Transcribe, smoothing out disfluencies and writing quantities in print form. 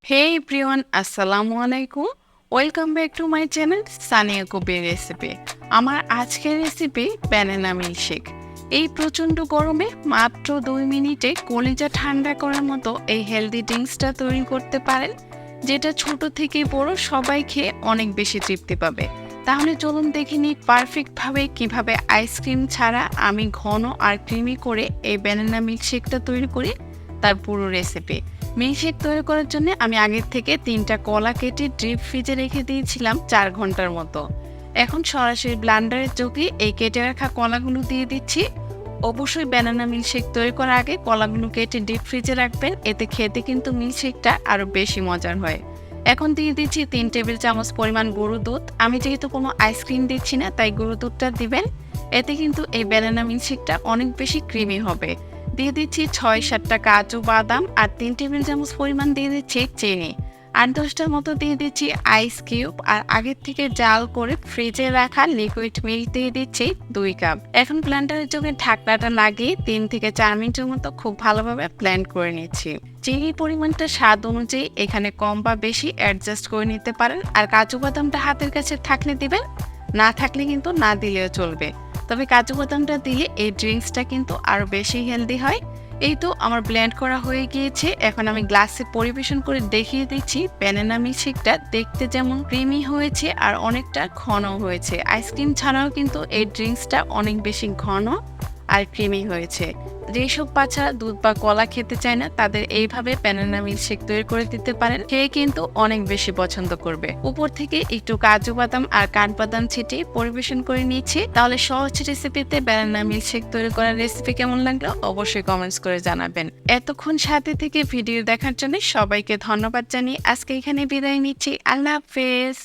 হে everyone, আসসালামু আলাইকুম। Welcome back to my channel Sania Kabir recipe. আমার আজকের রেসিপি ব্যানানা মিল্কশেক। এই প্রচণ্ড গরমে মাত্র 2 মিনিটে কলিজা ঠান্ডা করার মতো এই হেলদি ড্রিঙ্কসটা তৈরি করতে পারেন, যেটা ছোট থেকে বড় সবাই খেয়ে অনেক বেশি তৃপ্তি পাবে। তাহলে চলুন দেখে নিই পারফেক্টভাবে কিভাবে আইসক্রিম ছাড়া আমি ঘন আর ক্রিমি করে এই ব্যানানা মিল্কশেকটা তৈরি করি, তার পুরো রেসিপি। মিল্কশেক তৈরি করার জন্য আমি আগের থেকে 3টা কলা কেটে ডিপ ফ্রিজে রেখে দিয়েছিলাম 4 ঘন্টার মতো। এখন সরাসরি ব্লান্ডারের চোখে এই কেটে রাখা কলাগুলো দিয়ে দিচ্ছি। অবশ্যই ব্যানানা মিল্কশেক তৈরি করার আগে কলাগুলো কেটে ডিপ ফ্রিজে রাখবেন, এতে খেতে কিন্তু মিল্কশেকটা আরও বেশি মজার হয়। এখন দিয়ে দিচ্ছি 3 টেবিল চামচ পরিমাণ গরুর দুধ। আমি যেহেতু কোনো আইসক্রিম দিচ্ছি না, তাই গরুর দুধটা দিবেন। এতে কিন্তু এই ব্যানানা মিল্কশেকটা অনেক বেশি ক্রিমি হবে। দিয়ে দিচ্ছি 6-7টা কাজু বাদাম আর 3 টেবিল চামচ পরিমাণ দিয়ে দিচ্ছি চিনি। 8-10টার মতো দিয়ে দিচ্ছি আইস কিউব, আর আগের থেকে জাল করে ফ্রিজে রাখা লিকুইড মিল্ক দিয়ে দিচ্ছি 2 কাপ। এখন ব্লেন্ডারের জন্য ঢাকনাটা লাগিয়ে 3 থেকে 4 মিনিটের মতো খুব ভালোভাবে ব্লেন্ড করে নিচ্ছি। চিনির পরিমাণটা স্বাদ অনুযায়ী এখানে কম বা বেশি অ্যাডজাস্ট করে নিতে পারেন। আর কাজু বাদামটা হাতের কাছে থাকলে দিবেন, না থাকলে কিন্তু না দিলেও চলবে। তবে কাজু বাদামটা দিলে এই ড্রিঙ্কসটা কিন্তু আরও বেশি হেলদি হয়। এই তো আমার ব্লেন্ড করা হয়ে গিয়েছে। এখন আমি গ্লাসে পরিবেশন করে দেখিয়ে দিচ্ছি ব্যানানা মিল্কশেকটা দেখতে যেমন ক্রিমি হয়েছে আর অনেকটা ঘন হয়েছে। আইসক্রিম ছাড়াও কিন্তু এই ড্রিঙ্কসটা অনেক বেশি ঘন আর ক্রিমি হয়েছে। যেসব বাচ্চারা দুধ বা কলা খেতে চায় না, তাদের এইভাবে ব্যানানা মিল্কশেক তৈরি করে দিতে পারেন, খেয়ে কিন্তু অনেক বেশি পছন্দ করবে। উপর থেকে একটু কাজু বাদাম আর কাঠবাদাম ছিটিয়ে পরিবেশন করে নিয়েছি। তাহলে সহজ রেসিপিতে ব্যানানা মিল্কশেক তৈরি করার রেসিপি কেমন লাগলো অবশ্যই কমেন্টস করে জানাবেন। এতক্ষণ সাথে থেকে ভিডিও দেখার জন্য সবাইকে ধন্যবাদ জানিয়ে আজকে এখানে বিদায় নিচ্ছি। আল্লাহ হাফেজ।